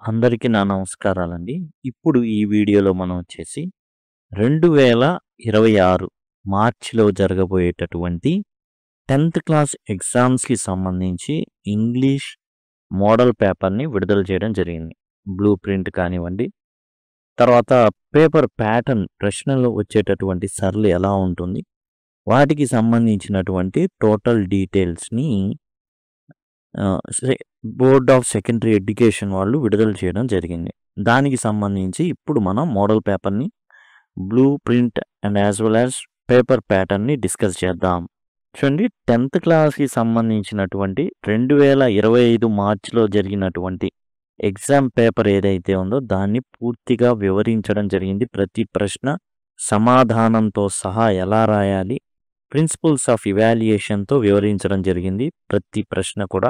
అందరికీ నా నమస్కారాలండి. ఇప్పుడు ఈ వీడియోలో మనం వచ్చేసి 2026 మార్చిలో జరగబోయేటటువంటి 10థ్ క్లాస్ ఎగ్జామ్స్‌కి సంబంధించి ఇంగ్లీష్ మోడల్ పేపర్‌ని విడుదల చేయడం జరిగింది. బ్లూ ప్రింట్ కానివ్వండి, తర్వాత పేపర్ ప్యాటర్న్ ప్రశ్నలు వచ్చేటటువంటి సరళి ఎలా ఉంటుంది, వాటికి సంబంధించినటువంటి టోటల్ డీటెయిల్స్‌ని బోర్డ్ ఆఫ్ సెకండరీ ఎడ్యుకేషన్ వాళ్ళు విడుదల చేయడం జరిగింది. దానికి సంబంధించి ఇప్పుడు మనం మోడల్ పేపర్‌ని, blue print and as well as paper ప్యాటర్న్‌ని డిస్కస్ చేద్దాం. చూడండి, 10థ్ క్లాస్‌కి సంబంధించినటువంటి 2025 మార్చిలో జరిగినటువంటి ఎగ్జామ్ పేపర్ ఏదైతే ఉందో దాన్ని పూర్తిగా వివరించడం జరిగింది. ప్రతి ప్రశ్న సమాధానంతో సహా ఎలా రాయాలి, ప్రిన్సిపల్స్ ఆఫ్ ఇవాల్యుయేషన్‌తో వివరించడం జరిగింది ప్రతి ప్రశ్న కూడా.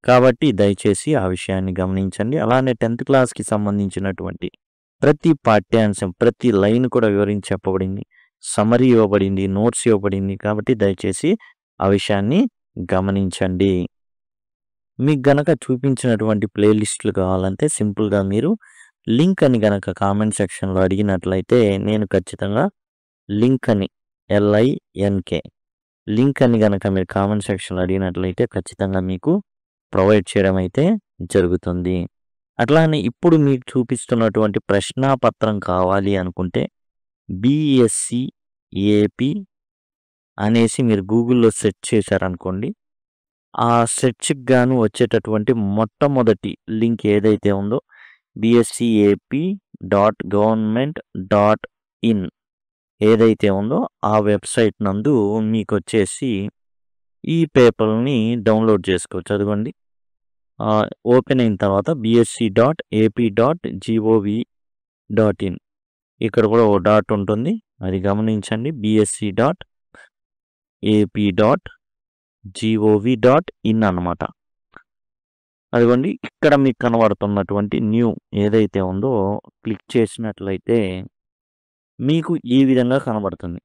కాబట్టి దయచేసి ఆ విషయాన్ని గమనించండి. అలానే 10థ్ క్లాస్‌కి సంబంధించినటువంటి ప్రతి పాఠ్యాంశం, ప్రతి లైన్ కూడా వివరించి చెప్పబడింది. సమ్మరీ ఇవ్వబడింది, నోట్స్ ఇవ్వబడింది. కాబట్టి దయచేసి ఆ విషయాన్ని గమనించండి. మీకు గనక చూపించినటువంటి ప్లేలిస్టులు కావాలంటే సింపుల్‌గా మీరు లింక్ అని గనక కామెంట్ సెక్షన్‌లో అడిగినట్లయితే నేను ఖచ్చితంగా లింక్ అని LINK లింక్ అని గనక మీరు కామెంట్ సెక్షన్‌లో అడిగినట్లయితే ఖచ్చితంగా మీకు ప్రొవైడ్ చేయడం అయితే జరుగుతుంది. అట్లానే ఇప్పుడు మీకు చూపిస్తున్నటువంటి ప్రశ్నాపత్రం కావాలి అనుకుంటే BSc AP అనేసి మీరు గూగుల్‌లో సెర్చ్ చేశారనుకోండి, ఆ సెర్చ్‌కి గాను వచ్చేటటువంటి మొట్టమొదటి లింక్ ఏదైతే ఉందో bscap.government.in ఏదైతే ఉందో ఆ వెబ్సైట్ నందు మీకొచ్చేసి ఈ పేపర్‌ని డౌన్లోడ్ చేసుకోవచ్చు. అదిగోండి, ఓపెన్ అయిన తర్వాత bsc.ap.gov.in ఇక్కడ కూడా ఓ డాట్ ఉంటుంది, అది గమనించండి. bsc.ap.gov.in అన్నమాట. అదిగోండి, ఇక్కడ మీకు కనబడుతున్నటువంటి న్యూ ఏదైతే ఉందో క్లిక్ చేసినట్లయితే మీకు ఈ విధంగా కనబడుతుంది.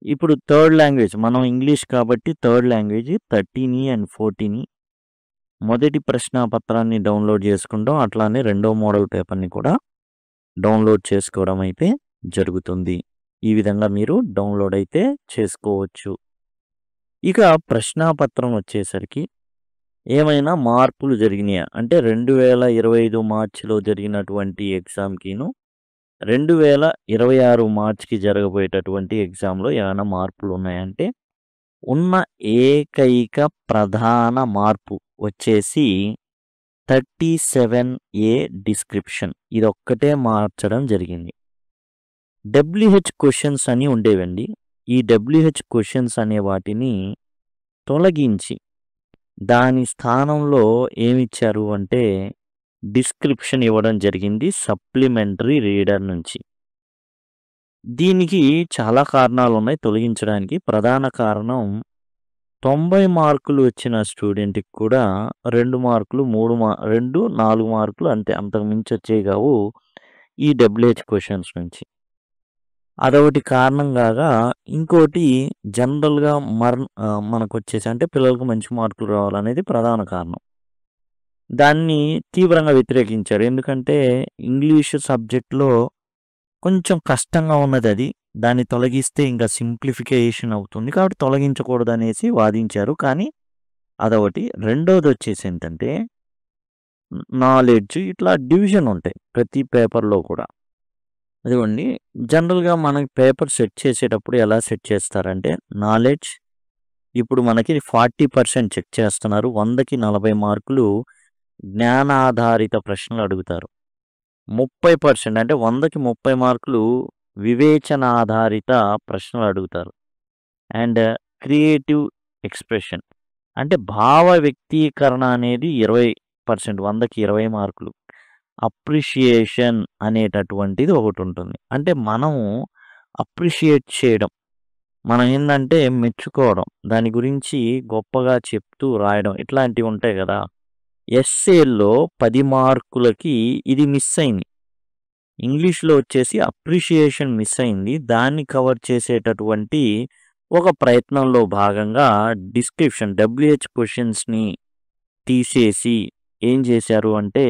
ఇప్పుడు థర్డ్ లాంగ్వేజ్ మనం ఇంగ్లీష్ కాబట్టి థర్డ్ లాంగ్వేజ్ 13 అండ్ 14 మొదటి ప్రశ్నాపత్రాన్ని డౌన్లోడ్ చేసుకుంటాం. అట్లానే రెండో మోడల్ పేపర్‌ని కూడా డౌన్లోడ్ చేసుకోవడం అయితే జరుగుతుంది. ఈ విధంగా మీరు డౌన్లోడ్ అయితే చేసుకోవచ్చు. ఇక ప్రశ్నాపత్రం వచ్చేసరికి ఏమైనా మార్పులు జరిగినాయా అంటే 2025 మార్చిలో జరిగినటువంటి ఎగ్జామ్‌కిను 2026 మార్చికి జరగబోయేటటువంటి ఎగ్జామ్‌లో ఏమైనా మార్పులు ఉన్నాయంటే ఉన్న ఏకైక ప్రధాన మార్పు వచ్చేసి 37A డిస్క్రిప్షన్ ఇదొక్కటే మార్చడం జరిగింది. WH క్వెషన్స్ అని ఉండేవండి. ఈ WH క్వెషన్స్ అనే వాటిని తొలగించి దాని స్థానంలో ఏమిచ్చారు అంటే డిస్క్రిప్షన్ ఇవ్వడం జరిగింది సప్లిమెంటరీ రీడర్ నుంచి. దీనికి చాలా కారణాలు ఉన్నాయి తొలగించడానికి. ప్రధాన కారణం 90 మార్కులు వచ్చిన స్టూడెంట్‌కి కూడా 2 మార్కులు 2, 4 మార్కులు అంతే, అంతకు మించి వచ్చేవి కావు ఈ WH క్వెషన్స్ నుంచి. అదొకటి కారణం కాగా ఇంకోటి జనరల్‌గా మనకొచ్చేసి అంటే పిల్లలకు మంచి మార్కులు రావాలనేది ప్రధాన కారణం. దాన్ని తీవ్రంగా వ్యతిరేకించారు. ఎందుకంటే ఇంగ్లీష్ సబ్జెక్ట్‌లో కొంచెం కష్టంగా ఉన్నదది. దాన్ని తొలగిస్తే ఇంకా సింప్లిఫికేషన్ అవుతుంది. కాబట్టి తొలగించకూడదనేసి వాదించారు. కానీ అదొకటి. రెండోది వచ్చేసి ఏంటంటే నాలెడ్జ్ ఇట్లా డివిజన్ ఉంటాయి ప్రతి పేపర్‌లో కూడా. అదిగోండి, జనరల్‌గా మనకి పేపర్ సెట్ చేసేటప్పుడు ఎలా సెట్ చేస్తారంటే నాలెడ్జ్ ఇప్పుడు మనకి 40% చెక్ చేస్తున్నారు. 100కి 40 మార్కులు జ్ఞానాధారిత ప్రశ్నలు అడుగుతారు. 30% అంటే 100కి 30 మార్కులు వివేచనాధారిత ప్రశ్నలు అడుగుతారు. అండ్ క్రియేటివ్ ఎక్స్‌ప్రెషన్ అంటే భావ వ్యక్తీకరణ అనేది 20%, 100కి 20 మార్కులు. అప్రిషియేషన్ అనేటటువంటిది ఒకటి ఉంటుంది. అంటే మనము అప్రిషియేట్ చేయడం, మనం ఏందంటే మెచ్చుకోవడం, దాని గురించి గొప్పగా చెప్తూ రాయడం ఇట్లాంటివి ఉంటాయి కదా. ఎస్సేల్లో 10 మార్కులకి ఇది మిస్ అయింది. ఇంగ్లీష్‌లో వచ్చేసి అప్రిషియేషన్ మిస్ అయింది. దాన్ని కవర్ చేసేటటువంటి ఒక ప్రయత్నంలో భాగంగా డిస్క్రిప్షన్ WH క్వెషన్స్‌ని తీసేసి ఏం చేశారు అంటే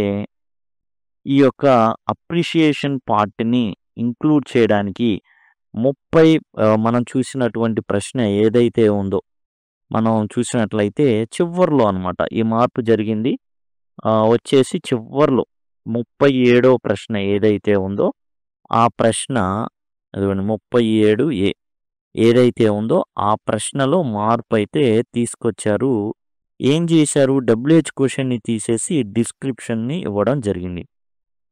ఈ యొక్క అప్రిషియేషన్ పార్ట్‌ని ఇంక్లూడ్ చేయడానికి 30 మనం చూసినటువంటి ప్రశ్న ఏదైతే ఉందో, మనం చూసినట్లయితే చివర్లో అన్నమాట ఈ మార్పు జరిగింది. వచ్చేసి చివర్లో 37వ ప్రశ్న ఏదైతే ఉందో, ఆ ప్రశ్న అదిగోండి 37 ఏ ఏదైతే ఉందో ఆ ప్రశ్నలో మార్పయితే తీసుకొచ్చారు. ఏం చేశారు? డబ్ల్యూహెచ్ క్వెషన్‌ని తీసేసి డిస్క్రిప్షన్‌ని ఇవ్వడం జరిగింది.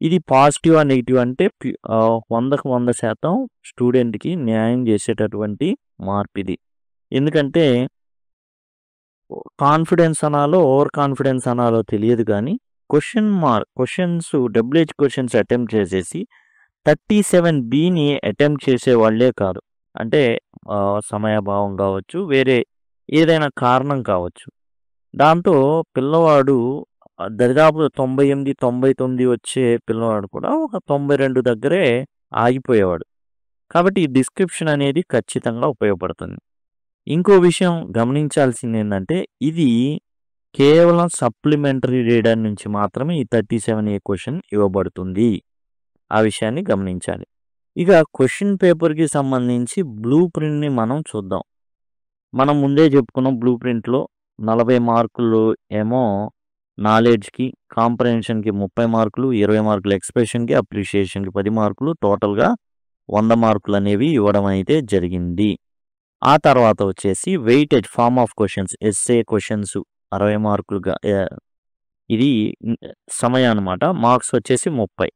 ఇది పాజిటివా? నెగెటివా? అంటే 100కి 100% స్టూడెంట్‌కి న్యాయం చేసేటటువంటి మార్పిది. ఎందుకంటే కాన్ఫిడెన్స్ అనాలో, ఓవర్ కాన్ఫిడెన్స్ అనాలో తెలియదు గానీ, క్వెషన్స్ డబ్ల్యూహెచ్ క్వెషన్స్ అటెంప్ట్ చేసేసి 37 బిని అటెంప్ట్ చేసేవాళ్ళే కాదు. అంటే సమయాభావం కావచ్చు, వేరే ఏదైనా కారణం కావచ్చు. దాంతో పిల్లవాడు దరిదాపు 98, 99 వచ్చే పిల్లవాడు కూడా ఒక 92 దగ్గరే ఆగిపోయేవాడు. కాబట్టి ఈ డిస్క్రిప్షన్ అనేది ఖచ్చితంగా ఉపయోగపడుతుంది. ఇంకో విషయం గమనించాల్సిందేందంటే, ఇది కేవలం సప్లిమెంటరీ రీడర్ నుంచి మాత్రమే ఈ 37 ఏ క్వెషన్ ఇవ్వబడుతుంది. ఆ విషయాన్ని గమనించాలి. ఇక క్వెషన్ పేపర్‌కి సంబంధించి బ్లూ ప్రింట్‌ని మనం చూద్దాం. మనం ముందే చెప్పుకున్నాం బ్లూ ప్రింట్‌లో 40 మార్కులు ఏమో నాలెడ్జ్‌కి, కాంప్రహెన్షన్‌కి 30 మార్కులు, 20 మార్కులు ఎక్స్‌ప్రెషన్‌కి, అప్రిషియేషన్‌కి 10 మార్కులు, టోటల్‌గా 100 మార్కులు అనేవి ఇవ్వడం అయితే జరిగింది. ఆ తర్వాత వచ్చేసి weightage form of questions, essay questions 60 మార్కులుగా ఇది సమయం అన్నమాట. మార్క్స్ వచ్చేసి 30.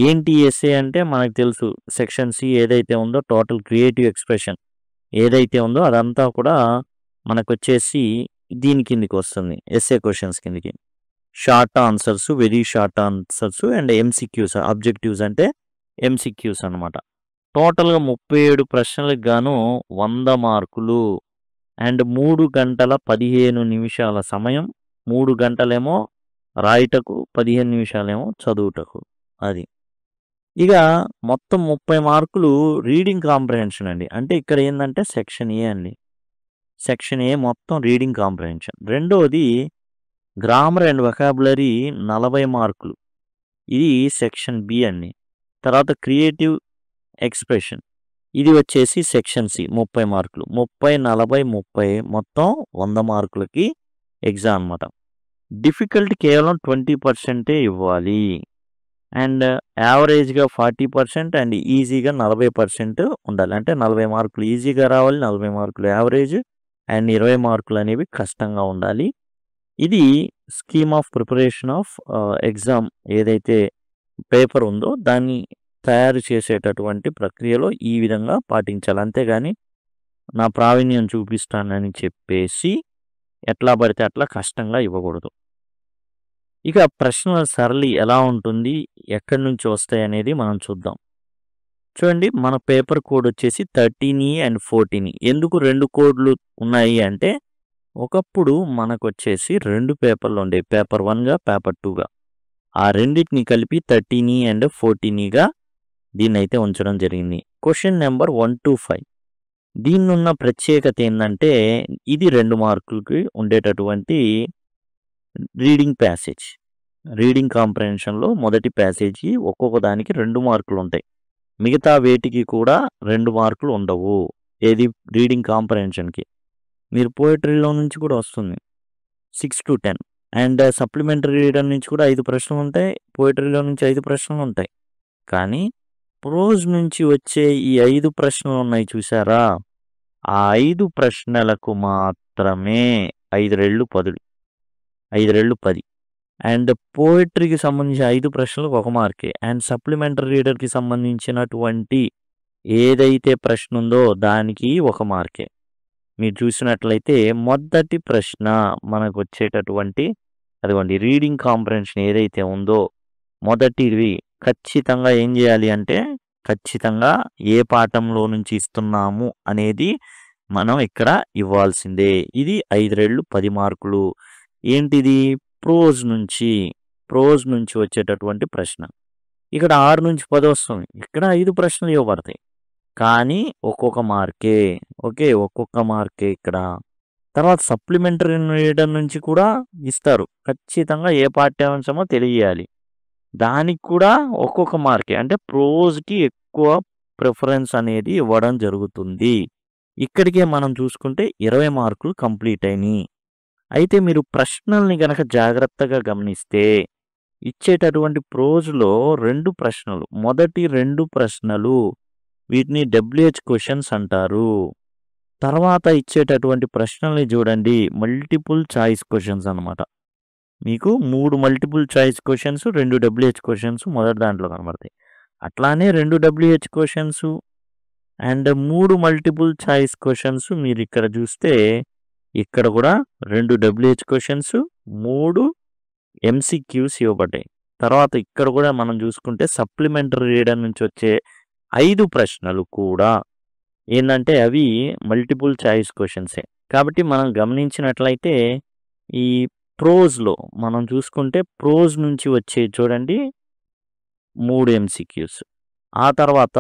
ఏంటి ఎస్సే అంటే మనకు తెలుసు సెక్షన్ సి ఏదైతే ఉందో టోటల్ క్రియేటివ్ ఎక్స్‌ప్రెషన్ ఏదైతే ఉందో అదంతా కూడా మనకొచ్చేసి దీని కిందకి వస్తుంది. ఎస్సే క్వెషన్స్ కిందకి. Short answers, very short answers and MCQs, objectives అంటే ఎంసీక్యూస్ అన్నమాట. టోటల్‌గా 37 ప్రశ్నలకు గాను 100 మార్కులు అండ్ 3 గంటల 15 నిమిషాల సమయం. 3 గంటలేమో రాయుటకు, 15 నిమిషాలేమో చదువుటకు. అది. ఇక మొత్తం 30 మార్కులు రీడింగ్ కాంప్రహెన్షన్ అండి. అంటే ఇక్కడ ఏందంటే సెక్షన్ ఏ అండి. సెక్షన్ ఏ మొత్తం రీడింగ్ కాంప్రహెన్షన్. రెండోది గ్రామర్ అండ్ వొకాబులరీ 40 మార్కులు. ఇది సెక్షన్ బి అండి. తర్వాత క్రియేటివ్ ఎక్స్‌ప్రెషన్ ఇది వచ్చేసి సెక్షన్ సి 30 మార్కులు. 30, 40, 30 మొత్తం 100 మార్కులకి ఎగ్జామ్ అన్నమాట. డిఫికల్టీ కేవలం 20% ఇవ్వాలి. అండ్ యావరేజ్‌గా 40% అండ్ ఈజీగా 40% ఉండాలి. అంటే 40 మార్కులు ఈజీగా రావాలి, 40 మార్కులు యావరేజ్ అండ్ 20 మార్కులు అనేవి కష్టంగా ఉండాలి. ఇది scheme of preparation of exam ఏదైతే పేపర్ ఉందో దాన్ని తయారు చేసేటటువంటి ప్రక్రియలో ఈ విధంగా పాటించాలి. అంతేగాని నా ప్రావీణ్యం చూపిస్తానని చెప్పేసి ఎట్లా పడితే అట్లా కష్టంగా ఇవ్వకూడదు. ఇక ప్రశ్నల సరళి ఎలా ఉంటుంది, ఎక్కడి నుంచి వస్తాయి అనేది మనం చూద్దాం. చూడండి మన పేపర్ కోడ్ వచ్చేసి 13E అండ్ 14E. ఎందుకు 2 కోడ్లు ఉన్నాయి అంటే ఒకప్పుడు మనకొచ్చేసి 2 పేపర్లు ఉండేవి. పేపర్ 1గా, పేపర్ 2గా. ఆ రెండిటిని కలిపి 13E అండ్ 14Eగా దీన్నైతే ఉంచడం జరిగింది. క్వెషన్ నెంబర్ 1 to 5 దీన్నున్న ప్రత్యేకత ఏందంటే ఇది 2 మార్కులకి ఉండేటటువంటి రీడింగ్ ప్యాసేజ్. రీడింగ్ కాంప్రహెన్షన్‌లో మొదటి ప్యాసేజ్‌కి ఒక్కొక్క దానికి 2 మార్కులు ఉంటాయి. మిగతా వేటికి కూడా 2 మార్కులు ఉండవు. ఏది రీడింగ్ కాంప్రహెన్షన్‌కి. మీరు పోయెట్రీలో నుంచి కూడా వస్తుంది. 6 to 10 అండ్ సప్లిమెంటరీ రీడర్ నుంచి కూడా 5 ప్రశ్నలు ఉంటాయి. పోయెట్రీలో నుంచి 5 ప్రశ్నలు ఉంటాయి. కానీ ప్రోజ్ నుంచి వచ్చే ఈ 5 ప్రశ్నలు ఉన్నాయి చూసారా? ఆ 5 ప్రశ్నలకు మాత్రమే 5 రెళ్ళు 10. 5 రెళ్ళు 10. అండ్ పోయెట్రీకి సంబంధించిన 5 ప్రశ్నలకు 1 మార్కే. అండ్ సప్లిమెంటరీ రీడర్‌కి సంబంధించినటువంటి ఏదైతే ప్రశ్న ఉందో దానికి 1 మార్కే. మీరు చూసినట్లయితే మొదటి ప్రశ్న మనకొచ్చేటటువంటి అదిగోండి రీడింగ్ కాంప్రహెన్షన్ ఏదైతే ఉందో మొదటిది ఖచ్చితంగా ఏం చేయాలి అంటే ఖచ్చితంగా ఏ పాఠంలో నుంచి ఇస్తున్నాము అనేది మనం ఇక్కడ ఇవ్వాల్సిందే. ఇది 5 రెళ్ళు 10 మార్కులు. ఏంటిది? ప్రోజ్ నుంచి వచ్చేటటువంటి ప్రశ్న. ఇక్కడ 6 నుంచి 10 వస్తుంది. ఇక్కడ 5 ప్రశ్నలు ఇవ్వబడతాయి. కానీ ఒక్కొక్క మార్కే. ఓకే. ఒక్కొక్క మార్కే ఇక్కడ. తర్వాత సప్లిమెంటరీ రీడర్ నుంచి కూడా ఇస్తారు. ఖచ్చితంగా ఏ పాఠ్యాంశమో తెలియాలి. దానికి కూడా ఒక్కొక్క మార్కే. అంటే ప్రోజ్‌కి ఎక్కువ ప్రిఫరెన్స్ అనేది ఇవ్వడం జరుగుతుంది. ఇక్కడికే మనం చూసుకుంటే 20 మార్కులు కంప్లీట్ అయినియి. అయితే మీరు ప్రశ్నల్ని గనక జాగ్రత్తగా గమనిస్తే ఇచ్చేటటువంటి ప్రోజ్‌లో 2 ప్రశ్నలు. మొదటి 2 ప్రశ్నలు వీటిని డబ్ల్యూహెచ్ క్వెషన్స్ అంటారు. తర్వాత ఇచ్చేటటువంటి ప్రశ్నల్ని చూడండి మల్టిపుల్ చాయిస్ క్వెషన్స్ అన్నమాట. మీకు 3 multiple choice questions, 2 WH questions మొదటి దాంట్లో కనబడతాయి. అట్లానే 2 WH questions and 3 multiple choice questions మీరిక్కడ చూస్తే ఇక్కడ కూడా 2 డబ్ల్యూహెచ్ క్వెషన్స్, 3 ఎంసీక్యూస్ ఇవ్వబడ్డాయి. తర్వాత ఇక్కడ కూడా మనం చూసుకుంటే సప్లిమెంటరీ రీడర్ నుంచి వచ్చే 5 ప్రశ్నలు కూడా ఏందంటే అవి మల్టిపుల్ చాయిస్ క్వెషన్సే. కాబట్టి మనం గమనించినట్లయితే ఈ ప్రోజ్‌లో మనం చూసుకుంటే ప్రోజ్ నుంచి వచ్చే చూడండి 3 ఎంసీక్యూస్. ఆ తర్వాత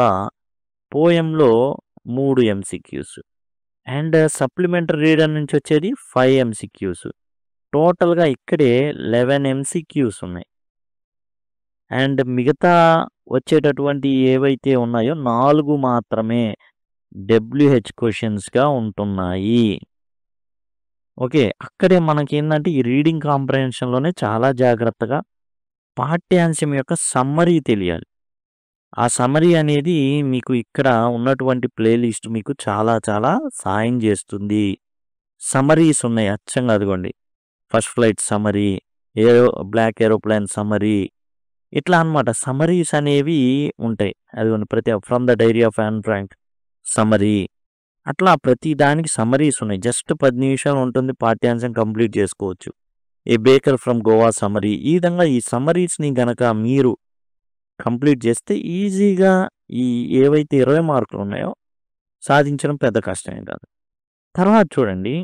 పోయెమ్‌లో 3 ఎంసీక్యూస్. అండ్ సప్లిమెంటరీ రీడర్ నుంచి వచ్చేది 5 ఎంసీక్యూస్. టోటల్‌గా ఇక్కడే 11 ఎంసీక్యూస్ ఉన్నాయి. అండ్ మిగతా వచ్చేటటువంటి ఏవైతే ఉన్నాయో 4 మాత్రమే డబ్ల్యూహెచ్ క్వెషన్స్‌గా ఉంటున్నాయి. ఓకే. అక్కడే మనకేందంటే ఈ రీడింగ్ కాంప్రహెన్షన్‌లోనే చాలా జాగ్రత్తగా పాఠ్యాంశం యొక్క సమ్మరీ తెలియాలి. ఆ సమ్మరీ అనేది మీకు ఇక్కడ ఉన్నటువంటి ప్లేలిస్ట్ మీకు చాలా చాలా సాయం చేస్తుంది. సమ్మరీస్ ఉన్నాయి అచ్చంగా అదిగోండి. First flight summary, black aeroplane summary ఇట్లా అన్నమాట. సమ్మరీస్ అనేవి ఉంటాయి. అదిగోండి ప్రతి from the diary of Anne Frank summary. అట్లా ప్రతి దానికి సమ్మరీస్ ఉన్నాయి. జస్ట్ 10 నిమిషాలు ఉంటుంది. పాఠ్యాంశం కంప్లీట్ చేసుకోవచ్చు. ఏ బేకర్ ఫ్రమ్ గోవా సమ్మరీ. ఈ విధంగా ఈ సమ్మరీస్‌ని గనక మీరు కంప్లీట్ చేస్తే ఈజీగా ఈ ఏవైతే 20 మార్కులు ఉన్నాయో సాధించడం పెద్ద కష్టమేం కాదు. తర్వాత చూడండి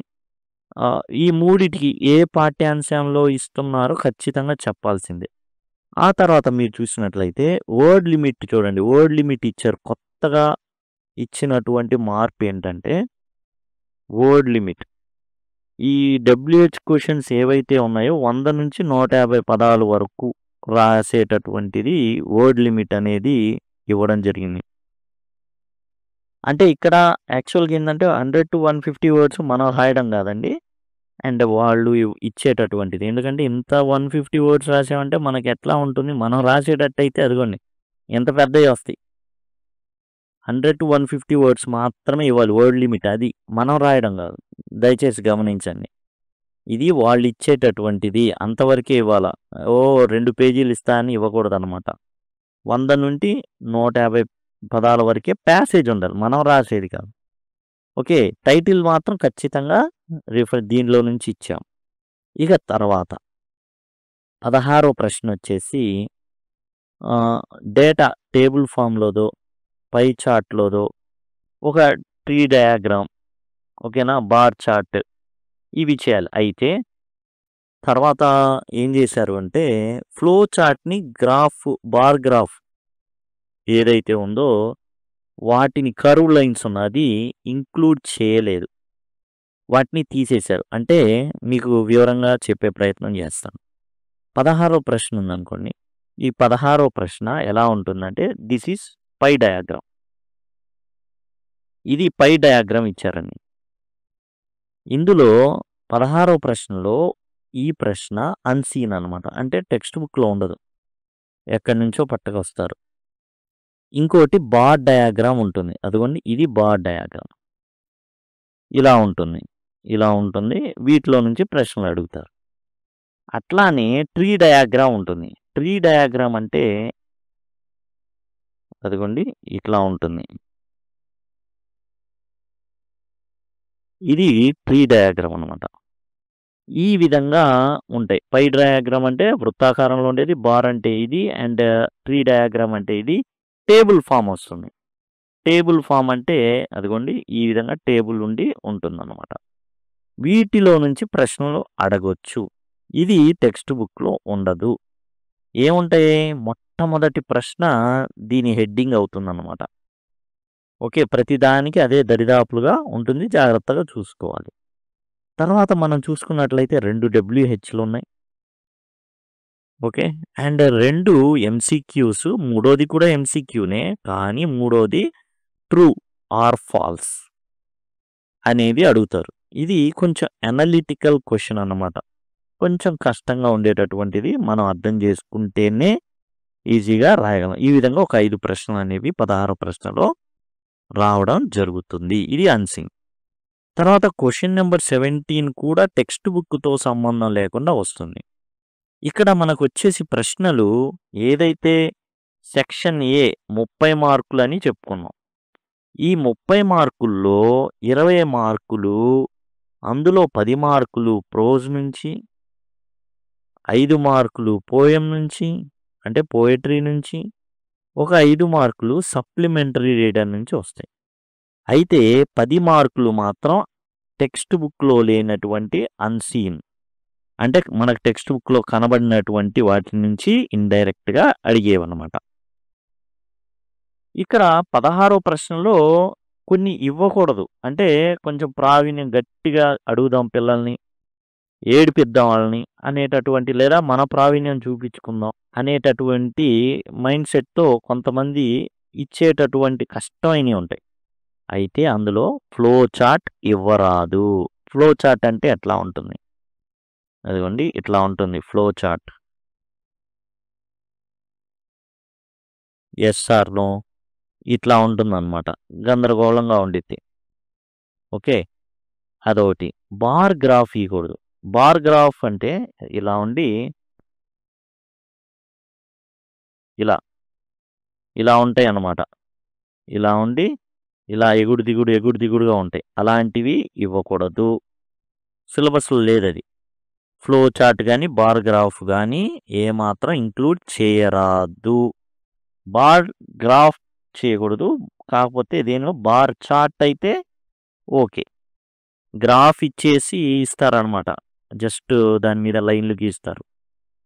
ఈ మూడిటికి ఏ పాఠ్యాంశంలో ఇస్తున్నారో ఖచ్చితంగా చెప్పాల్సిందే. ఆ తర్వాత మీరు చూసినట్లయితే వర్డ్ లిమిట్ చూడండి. వర్డ్ లిమిట్ ఇచ్చారు. కొత్తగా ఇచ్చినటువంటి మార్పు ఏంటంటే వర్డ్ లిమిట్. ఈ డబ్ల్యూహెచ్ క్వెషన్స్ ఏవైతే ఉన్నాయో 100 నుంచి 150 పదాల వరకు రాసేటటువంటిది వర్డ్ లిమిట్ అనేది ఇవ్వడం జరిగింది. అంటే ఇక్కడ యాక్చువల్‌గా ఏందంటే 100-150 వర్డ్స్ మనం రాయడం కాదండి. అండ్ వాళ్ళు ఇచ్చేటటువంటిది. ఎందుకంటే ఇంత 150 వర్డ్స్ రాసామంటే మనకి ఎట్లా ఉంటుంది? మనం రాసేటట్టయితే అదిగోండి ఎంత పెద్దయి వస్తాయి. 100-150 వర్డ్స్ మాత్రమే ఇవ్వాలి వర్డ్ లిమిట్ అది. మనం రాయడం కాదు. దయచేసి గమనించండి. ఇది వాళ్ళు ఇచ్చేటటువంటిది అంతవరకే ఇవ్వాలా. 2 పేజీలు ఇస్తా అని ఇవ్వకూడదనమాట. 100 నుండి 150 పదాల వరకే ప్యాసేజ్ ఉండాలి. మనం రాసేది కాదు. ఓకే. టైటిల్ మాత్రం ఖచ్చితంగా దీనిలో నుంచి ఇచ్చాం. ఇక తర్వాత 16వ ప్రశ్న వచ్చేసి డేటా టేబుల్ ఫామ్‌లోదో, పై చార్ట్‌లోదో ఒక ట్రీ డయాగ్రామ్ ఓకేనా? బార్ చార్ట్ ఇవి చేయాలి. అయితే తర్వాత ఏం చేశారు అంటే ఫ్లో చార్ట్‌ని బార్ గ్రాఫ్ ఏదైతే ఉందో వాటిని కర్వ్ లైన్స్ ఉన్నది ఇంక్లూడ్ చేయలేదు. వాటిని తీసేశారు. అంటే మీకు వివరంగా చెప్పే ప్రయత్నం చేస్తాను. 16వ ప్రశ్న ఉందనుకోండి. ఈ 16వ ప్రశ్న ఎలా ఉంటుందంటే దిస్ ఈజ్ పై డయాగ్రామ్. ఇది పై డయాగ్రామ్ ఇచ్చారండి. ఇందులో 16వ ప్రశ్నలో ఈ ప్రశ్న అన్‌సీన్ అనమాట. అంటే టెక్స్ట్ బుక్‌లో ఉండదు. ఎక్కడి నుంచో పట్టుకొస్తారు. ఇంకోటి బార్ డయాగ్రామ్ ఉంటుంది. అదిగోండి ఇది బార్ డయాగ్రామ్. ఇలా ఉంటుంది. ఇలా ఉంటుంది. వీటిలో నుంచి ప్రశ్నలు అడుగుతారు. అట్లానే ట్రీ డయాగ్రామ్ ఉంటుంది. ట్రీ డయాగ్రామ్ అంటే అదిగోండి ఇట్లా ఉంటుంది. ఇది ట్రీ డయాగ్రామ్ అనమాట. ఈ విధంగా ఉంటాయి. పై డయాగ్రామ్ అంటే వృత్తాకారంలో ఉండేది. బార్ అంటే ఇది. అండ్ ట్రీ డయాగ్రామ్ అంటే ఇది. టేబుల్ ఫామ్ వస్తుంది. టేబుల్ ఫామ్ అంటే అదిగోండి ఈ విధంగా టేబుల్ ఉండి ఉంటుందన్నమాట. వీటిలో నుంచి ప్రశ్నలు అడగొచ్చు. ఇది టెక్స్ట్ బుక్‌లో ఉండదు. ఏముంటాయి? మొట్టమొదటి ప్రశ్న దీని హెడ్డింగ్ అవుతుందన్నమాట. ఓకే. ప్రతిదానికి అదే దరిదాపులుగా ఉంటుంది. జాగ్రత్తగా చూసుకోవాలి. తర్వాత మనం చూసుకున్నట్లయితే 2 WHలు ఉన్నాయి. ఓకే. అండ్ 2 MCQస్, మూడోది కూడా MCQనే. కానీ మూడోది ట్రూ ఆర్ ఫాల్స్ అనేది అడుగుతారు. ఇది కొంచెం అనలిటికల్ క్వెషన్ అన్నమాట. కొంచెం కష్టంగా ఉండేటటువంటిది. మనం అర్థం చేసుకుంటేనే ఈజీగా రాయగలం. ఈ విధంగా ఒక 5 ప్రశ్నలు అనేవి 16 ప్రశ్నలో రావడం జరుగుతుంది. ఇది అన్సింగ్. తర్వాత క్వెషన్ నెంబర్ 17 కూడా టెక్స్ట్ బుక్‌తో సంబంధం లేకుండా వస్తుంది. ఇక్కడ మనకొచ్చేసి ప్రశ్నలు ఏదైతే సెక్షన్ ఏ 30 మార్కులని చెప్పుకున్నాం. ఈ 30 మార్కుల్లో 20 మార్కులు, అందులో 10 మార్కులు ప్రోజ్ నుంచి, 5 మార్కులు పోయెం నుంచి, అంటే పోయెట్రీ నుంచి, ఒక 5 మార్కులు సప్లిమెంటరీ రీడర్ నుంచి వస్తాయి. అయితే 10 మార్కులు మాత్రం టెక్స్ట్ బుక్‌లో లేనటువంటి అన్‌సీన్, అంటే మనకు టెక్స్ట్ బుక్‌లో కనబడినటువంటి వాటి నుంచి ఇండైరెక్ట్‌గా అడిగేవన్నమాట. ఇక్కడ 16వ ప్రశ్నలో కొన్ని ఇవ్వకూడదు. అంటే కొంచెం ప్రావీణ్యం గట్టిగా అడుగుదాం పిల్లల్ని, ఏడిపిద్దాం వాళ్ళని అనేటటువంటి, లేదా మన ప్రావీణ్యం చూపించుకుందాం అనేటటువంటి మైండ్ సెట్‌తో కొంతమంది ఇచ్చేటటువంటి కష్టమైనవి ఉంటాయి. అయితే అందులో ఫ్లో చార్ట్ ఇవ్వరాదు. ఫ్లో చార్ట్ అంటే ఎట్లా ఉంటుంది? అదిగోండి ఇట్లా ఉంటుంది flow chart. Yes or no ఇట్లా ఉంటుందన్నమాట. గందరగోళంగా ఉండిద్ది. ఓకే. అదొకటి. బార్ గ్రాఫ్ ఇయకూడదు. బార్ గ్రాఫ్ అంటే ఇలా ఉండి ఇలా ఉంటాయన్నమాట. ఇలా ఉండి ఇలా ఎగుడు దిగుడుగా ఉంటాయి. అలాంటివి ఇవ్వకూడదు. సిలబస్‌లో లేదది. ఫ్లో చార్ట్ గాని, బార్ గ్రాఫ్ గాని ఏమాత్రం ఇంక్లూడ్ చేయరాదు. బార్ గ్రాఫ్ చేయకూడదు. కాకపోతే దేనిలో బార్ చార్ట్ అయితే ఓకే. గ్రాఫ్ ఇచ్చేసి ఇస్తారనమాట. జస్ట్ దాని మీద లైన్‌లు గీస్తారు.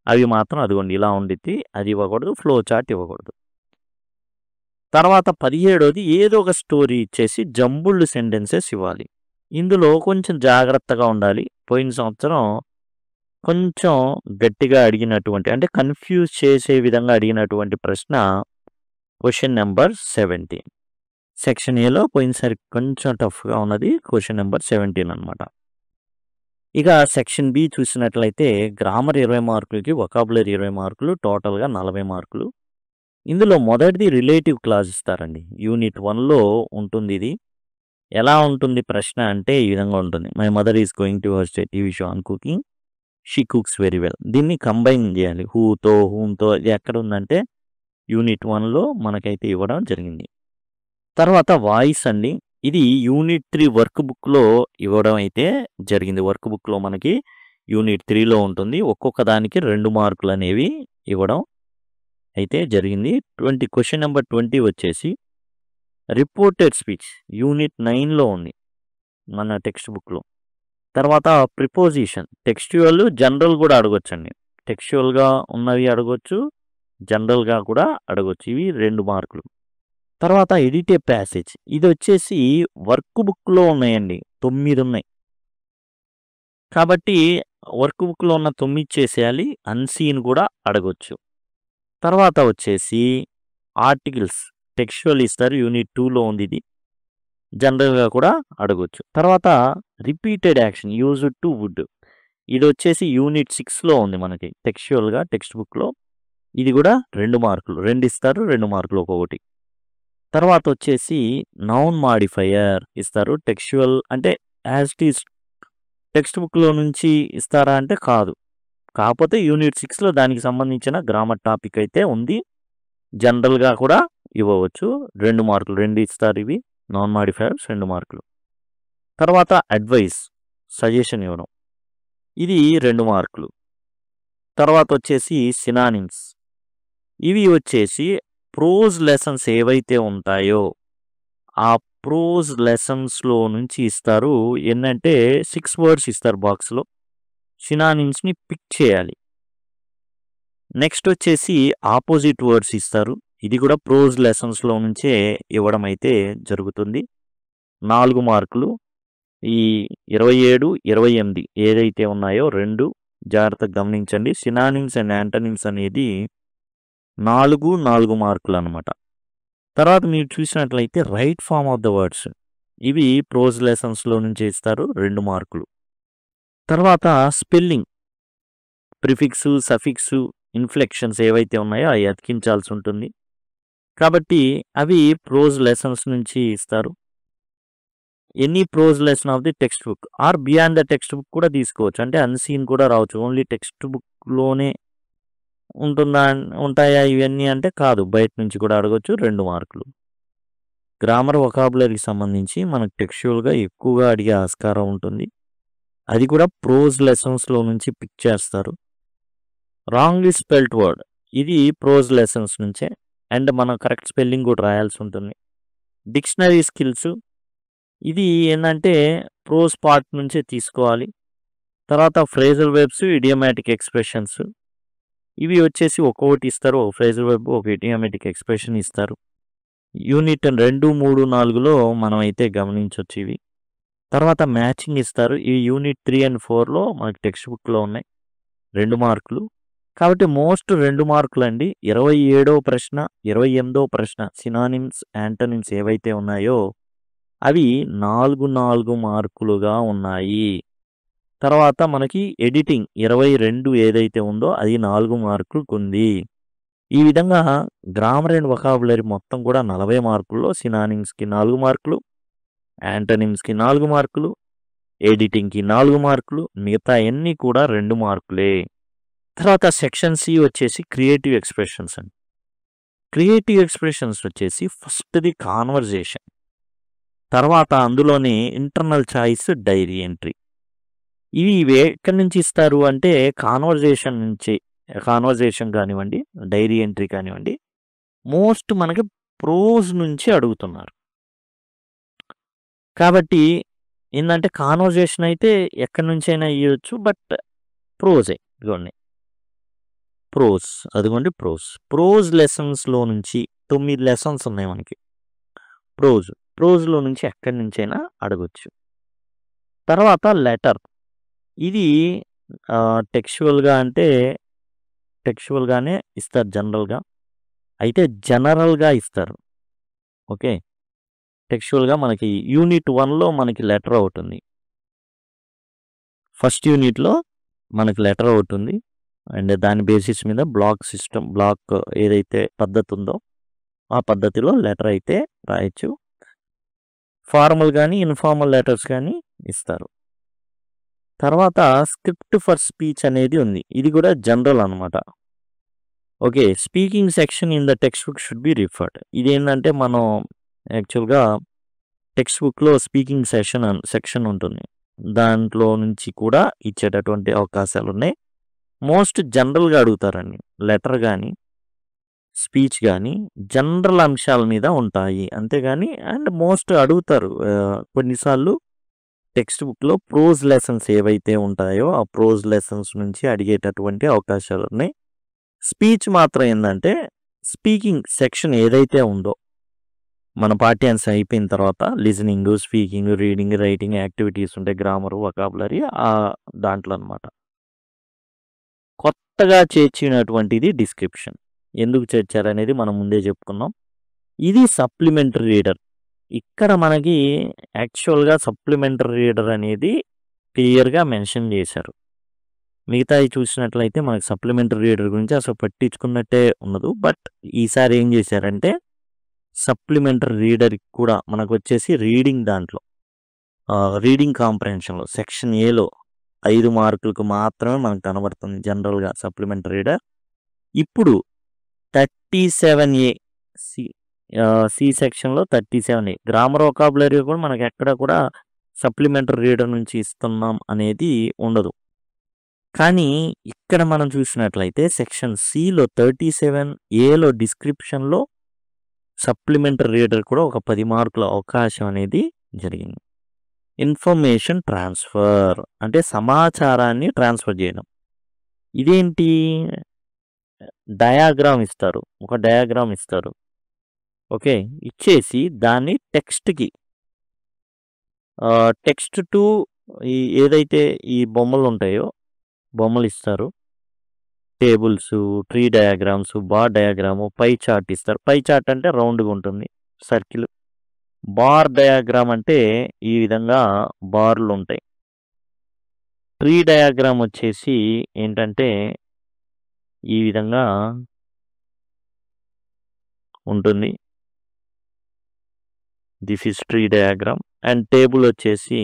అవి మాత్రం అదిగోండి ఇలా ఉండిద్ది. అది ఇవ్వకూడదు. ఫ్లో చార్ట్ ఇవ్వకూడదు. తర్వాత 17వది ఏదో ఒక స్టోరీ ఇచ్చేసి జంబుల్డ్ సెంటెన్సెస్ ఇవ్వాలి. ఇందులో కొంచెం జాగ్రత్తగా ఉండాలి. పోయిన సంవత్సరం కొంచెం గట్టిగా అడిగినటువంటి, అంటే కన్‌ఫ్యూజ్ చేసే విధంగా అడిగినటువంటి ప్రశ్న క్వెషన్ నెంబర్ 17. సెక్షన్ ఏలో పోయినసారి కొంచెం టఫ్‌గా ఉన్నది క్వెషన్ నెంబర్ 17 అన్నమాట. ఇక సెక్షన్ బి చూసినట్లయితే గ్రామర్ 20 మార్కులకి, వొకాబులరీ 20 మార్కులు, టోటల్‌గా 40 మార్కులు. ఇందులో మొదటిది రిలేటివ్ క్లాజ్ ఇస్తారండి. యూనిట్ 1లో ఉంటుంది ఇది. ఎలా ఉంటుంది ప్రశ్న అంటే ఈ విధంగా ఉంటుంది. My mother is going to her state TV show on cooking. She cooks very well. దీన్ని కంబైన్ చేయాలి. హూమ్‌తో ఇది ఎక్కడ ఉందంటే యూనిట్ 1లో మనకైతే ఇవ్వడం జరిగింది. తర్వాత వాయిస్ అండి. ఇది యూనిట్ 3 వర్క్ బుక్‌లో ఇవ్వడం అయితే జరిగింది. వర్క్ బుక్‌లో మనకి యూనిట్ 3లో ఉంటుంది. ఒక్కొక్క దానికి 2 మార్కులు అనేవి ఇవ్వడం అయితే జరిగింది. క్వెషన్ నెంబర్ 20 వచ్చేసి రిపోర్టెడ్ స్పీచ్ యూనిట్ 9లో ఉంది మన టెక్స్ట్ బుక్‌లో. తర్వాత ప్రిపోజిషన్ టెక్స్చువల్, జనరల్ కూడా అడగొచ్చండి. టెక్స్చువల్‌గా ఉన్నవి అడగొచ్చు, జనరల్‌గా కూడా అడగొచ్చు. ఇవి 2 మార్కులు. తర్వాత ఎడిట్ ఏ ప్యాసేజ్ ఇది వచ్చేసి వర్క్ బుక్‌లో ఉన్నాయండి. 9 ఉన్నాయి. కాబట్టి వర్క్ బుక్‌లో ఉన్న 9 చేసేయాలి. అన్‌సీన్ కూడా అడగొచ్చు. తర్వాత వచ్చేసి ఆర్టికల్స్ టెక్స్చువల్ ఇస్తారు. యూనిట్ 2లో ఉంది ఇది. జనరల్‌గా కూడా అడగొచ్చు. తర్వాత repeated action used to would ఇది వచ్చేసి యూనిట్ 6లో ఉంది మనకి టెక్స్చువల్‌గా టెక్స్ట్ బుక్‌లో. ఇది కూడా 2 మార్కులు. 2 ఇస్తారు. 2 మార్కులు ఒక్కొక్కటి. తర్వాత వచ్చేసి నౌన్ మాడిఫైయర్ ఇస్తారు. టెక్స్చువల్ అంటే యాజ్ ఇట్ ఈజ్ టెక్స్ట్ బుక్‌లో నుంచి ఇస్తారా అంటే కాదు. కాకపోతే యూనిట్ 6లో దానికి సంబంధించిన గ్రామర్ టాపిక్ అయితే ఉంది. జనరల్‌గా కూడా ఇవ్వవచ్చు. 2 మార్కులు. 2 ఇస్తారు ఇవి. నాన్ మాడిఫైయర్స్ 2 మార్కులు. తర్వాత అడ్వైస్ సజెషన్ ఇవ్వడం. ఇది 2 మార్కులు. తర్వాత వచ్చేసి సినానిమ్స్. ఇవి వచ్చేసి ప్రోజ్ లెసన్స్ ఏవైతే ఉంటాయో ఆ ప్రోజ్ లెసన్స్‌లో నుంచి ఇస్తారు. ఏందంటే 6 వర్డ్స్ ఇస్తారు బాక్స్‌లో. సినానిమ్స్‌ని పిక్ చేయాలి. నెక్స్ట్ వచ్చేసి ఆపోజిట్ వర్డ్స్ ఇస్తారు. ఇది కూడా ప్రోజ్ లెసన్స్‌లో నుంచే ఇవ్వడం అయితే జరుగుతుంది. 4 మార్కులు. ఈ 27, 28 ఏదైతే ఉన్నాయో 2 జాగ్రత్తగా గమనించండి. సినానిమ్స్ అండ్ యాంటనిమ్స్ అనేది 4 మార్కులు అనమాట. తర్వాత మీరు చూసినట్లయితే right form of the words ఇవి ప్రోజ్ లెసన్స్లో నుంచి ఇస్తారు 2 మార్కులు. తర్వాత స్పెల్లింగ్, ప్రిఫిక్స్, సఫిక్స్, ఇన్ఫ్లెక్షన్స్ ఏవైతే ఉన్నాయో అవి అతికించాల్సి ఉంటుంది. కాబట్టి అవి ప్రోజ్ లెసన్స్ నుంచి ఇస్తారు. Any prose lesson of the text book or beyond the text book కూడా తీసుకోవచ్చు. అంటే అన్సీన్ కూడా రావచ్చు. ఓన్లీ టెక్స్ట్ బుక్లోనే ఉంటాయా ఇవన్నీ అంటే కాదు, బయట నుంచి కూడా అడగొచ్చు. 2 మార్కులు. గ్రామర్ వొకాబులరీకి సంబంధించి మనకు టెక్స్చువల్గా ఎక్కువగా అడిగే ఆస్కారం ఉంటుంది. అది కూడా ప్రోజ్ లెసన్స్లో నుంచి పిక్ చేస్తారు. రాంగ్లీ స్పెల్ట్ వర్డ్ ఇది ప్రోజ్ లెసన్స్ నుంచే, అండ్ మనం కరెక్ట్ స్పెల్లింగ్ కూడా రాయాల్సి ఉంటుంది. డిక్షనరీ స్కిల్స్ ఇది ఏంటంటే ప్రోజ్ పార్ట్ నుంచే తీసుకోవాలి. తర్వాత ఫ్రేజల్ వెబ్స్, ఇడియోమాటిక్ ఎక్స్ప్రెషన్స్ ఇవి వచ్చేసి ఒక్కొక్కటి ఇస్తారు. ఒక ఫ్రేజల్ వెబ్, ఒక ఇడియోమాటిక్ ఎక్స్ప్రెషన్ ఇస్తారు. యూనిట్ 2, 3, 4లో మనం అయితే గమనించవచ్చు ఇవి. తర్వాత మ్యాచింగ్ ఇస్తారు. ఈ యూనిట్ 3 and 4లో మనకి టెక్స్ట్ బుక్లో ఉన్నాయి 2 మార్కులు. కాబట్టి మోస్ట్ 2 మార్కులు అండి. 27వ ప్రశ్న, 28వ ప్రశ్న సినానిమ్స్, యాంటనిమ్స్ ఏవైతే ఉన్నాయో అవి 4 మార్కులుగా ఉన్నాయి. తర్వాత మనకి ఎడిటింగ్ 22 ఏదైతే ఉందో అది 4 మార్కులకు ఉంది. ఈ విధంగా గ్రామర్ అండ్ వొకాబులరీ మొత్తం కూడా 40 మార్కుల్లో సినానిమ్స్కి 4 మార్కులు, యాంటనిమ్స్కి 4 మార్కులు, ఎడిటింగ్కి 4 మార్కులు, మిగతా అన్నీ కూడా 2 మార్కులే. తర్వాత సెక్షన్ సి వచ్చేసి క్రియేటివ్ ఎక్స్ప్రెషన్స్ అండి. క్రియేటివ్ ఎక్స్ప్రెషన్స్ వచ్చేసి ఫస్ట్ది కాన్వర్జేషన్, తర్వాత అందులోనే ఇంటర్నల్ చాయిస్, డైరీ ఎంట్రీ. ఇవి ఎక్కడి నుంచి ఇస్తారు అంటే కాన్వర్జేషన్ నుంచి. కాన్వర్జేషన్ కానివ్వండి, డైరీ ఎంట్రీ కానివ్వండి, మోస్ట్ మనకి ప్రోజ్ నుంచి అడుగుతున్నారు. కాబట్టి ఏంటంటే కాన్వర్జేషన్ అయితే ఎక్కడి నుంచైనా ఇవ్వచ్చు, బట్ ప్రోజే. ఇదిగోండి ప్రోజ్, అదిగోండి ప్రోజ్ లెసన్స్లో నుంచి 9 లెసన్స్ ఉన్నాయి మనకి. ప్రోజ్లో నుంచి ఎక్కడి నుంచైనా అడగొచ్చు. తర్వాత లెటర్, ఇది టెక్స్చువల్గా అంటే టెక్స్చువల్గానే ఇస్తారు జనరల్గా, అయితే జనరల్గా ఇస్తారు. ఓకే, టెక్స్చువల్గా మనకి యూనిట్ 1లో మనకి లెటర్ అవుతుంది. ఫస్ట్ యూనిట్లో మనకి లెటర్ అవుతుంది, అండ్ దాని బేసిస్ మీద బ్లాక్ ఏదైతే పద్ధతి ఉందో ఆ పద్ధతిలో లెటర్ అయితే రాయొచ్చు. ఫార్మల్ కానీ ఇన్ఫార్మల్ లెటర్స్ కానీ ఇస్తారు. తర్వాత స్క్రిప్ట్ ఫర్ స్పీచ్ అనేది ఉంది. ఇది కూడా జనరల్ అనమాట. Okay, speaking section in the text book should be referred. ఇదేంటంటే మనం యాక్చువల్గా టెక్స్ట్ బుక్లో స్పీకింగ్ సెక్షన్ ఉంటుంది, దాంట్లో నుంచి కూడా ఇచ్చేటటువంటి అవకాశాలు ఉన్నాయి. మోస్ట్ జనరల్గా అడుగుతారండి. లెటర్ కానీ స్పీచ్ కానీ జనరల్ అంశాల మీద ఉంటాయి అంతేగాని, అండ్ మోస్ట్ అడుగుతారు. కొన్నిసార్లు టెక్స్ట్ బుక్లో ప్రోజ్ లెసన్స్ ఏవైతే ఉంటాయో ఆ ప్రోజ్ లెసన్స్ నుంచి అడిగేటటువంటి అవకాశాలు ఉన్నాయి. స్పీచ్ మాత్రం ఏంటంటే స్పీకింగ్ సెక్షన్ ఏదైతే ఉందో మన పాఠ్యాంశం అయిపోయిన తర్వాత listening, speaking, reading, writing activities ఉంటాయి, గ్రామర్, వొకాబులరీ దాంట్లో అనమాట. కొత్తగా చేర్చినటువంటిది డిస్క్రిప్షన్. ఎందుకు చేర్చారనేది మనం ముందే చెప్పుకున్నాం. ఇది సప్లిమెంటరీ రీడర్. ఇక్కడ మనకి యాక్చువల్గా సప్లిమెంటరీ రీడర్ అనేది క్లియర్గా మెన్షన్ చేశారు. మిగతావి చూసినట్లయితే మనకి సప్లిమెంటరీ రీడర్ గురించి అసలు పట్టించుకున్నట్టే ఉండదు. బట్ ఈసారి ఏం చేశారంటే సప్లిమెంటరీ రీడర్కి కూడా మనకు వచ్చేసి రీడింగ్, దాంట్లో రీడింగ్ కాంప్రహెన్షన్లో సెక్షన్ ఏలో 5 మార్కులకు మాత్రమే మనకు కనబడుతుంది జనరల్గా సప్లిమెంటరీ రీడర్. ఇప్పుడు 37A సి సెక్షన్లో 37A గ్రామర్ వొకాబులరీ కూడా మనకి ఎక్కడ కూడా సప్లిమెంటరీ రీడర్ నుంచి ఇస్తున్నాం అనేది ఉండదు. కానీ ఇక్కడ మనం చూసినట్లయితే సెక్షన్ సిలో 37Aలో డిస్క్రిప్షన్లో సప్లిమెంటరీ రీడర్ కూడా ఒక 10 మార్కుల అవకాశం అనేది జరిగింది. ఇన్ఫర్మేషన్ ట్రాన్స్ఫర్ అంటే సమాచారాన్ని ట్రాన్స్ఫర్ చేయడం. ఇదేంటి, డయాగ్రామ్ ఇస్తారు, ఒక డయాగ్రామ్ ఇస్తారు. ఓకే, ఇచ్చేసి దాన్ని టెక్స్ట్కి టెక్స్ట్ టు ఏదైతే ఈ బొమ్మలు ఉంటాయో బొమ్మలు ఇస్తారు. Tables, tree diagrams, bar diagram, pie chart ఇస్తారు. పై చార్ట్ అంటే రౌండ్గా ఉంటుంది, సర్కిల్. బార్ డయాగ్రామ్ అంటే ఈ విధంగా బార్లు ఉంటాయి. ట్రీ డయాగ్రామ్ వచ్చేసి ఏంటంటే ఈ విధంగా ఉంటుంది. This is tree diagram. And table వచ్చేసి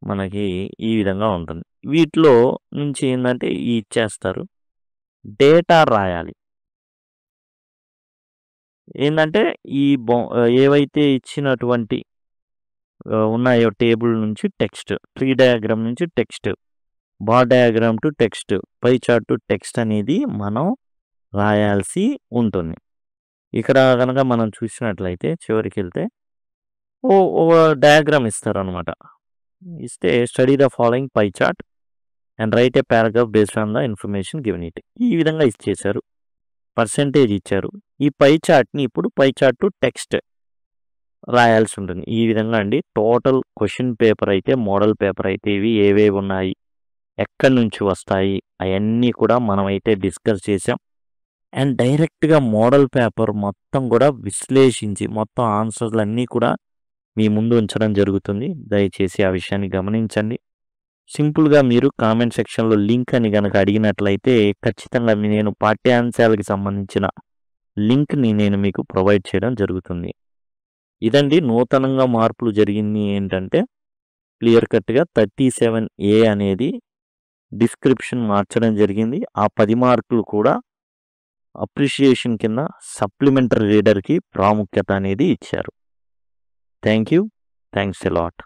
మనకి ఈ విధంగా ఉంటుంది. వీటిలో నుంచి ఏంటంటే ఇచ్చేస్తారు, డేటా రాయాలి. ఏంటంటే ఈ ఏవైతే ఇచ్చినటువంటి ఉన్నాయో టేబుల్ నుంచి టెక్స్ట్, ట్రీ డయాగ్రామ్ నుంచి text, bar diagram to text, pie chart to text అనేది మనం రాయాల్సి ఉంటుంది. ఇక్కడ కనుక మనం చూసినట్లయితే చివరికి వెళ్తే ఓ డయాగ్రామ్ ఇస్తారనమాట. ఇస్తే study the following pie chart and right A paragraph based on the information given it. ఈ విధంగా ఇచ్చేశారు, పర్సెంటేజ్ ఇచ్చారు. ఈ పై చార్ట్ని ఇప్పుడు పై చార్ట్ టు టెక్స్ట్ రాయాల్సి ఉంటుంది. ఈ విధంగా అండి టోటల్ క్వశ్చన్ పేపర్ అయితే, మోడల్ పేపర్ అయితే ఇవి ఏవేవి ఉన్నాయి, ఎక్కడి నుంచి వస్తాయి, అవన్నీ కూడా మనమైతే డిస్కస్ చేసాం. అండ్ డైరెక్ట్గా మోడల్ పేపర్ మొత్తం కూడా విశ్లేషించి మొత్తం ఆన్సర్లు అన్నీ కూడా మీ ముందు ఉంచడం జరుగుతుంది. దయచేసి ఆ విషయాన్ని గమనించండి. సింపుల్గా మీరు కామెంట్ సెక్షన్లో లింక్ అని కనుక అడిగినట్లయితే ఖచ్చితంగా నేను పాఠ్యాంశాలకు సంబంధించిన లింక్ని నేను మీకు ప్రొవైడ్ చేయడం జరుగుతుంది. ఇదండి నూతనంగా మార్పులు జరిగింది ఏంటంటే క్లియర్ కట్గా 37A అనేది డిస్క్రిప్షన్ మార్చడం జరిగింది. ఆ 10 మార్కులు కూడా అప్రిషియేషన్ కింద సప్లిమెంటరీ రీడర్కి ప్రాముఖ్యత అనేది ఇచ్చారు. Thank you. Thanks a lot.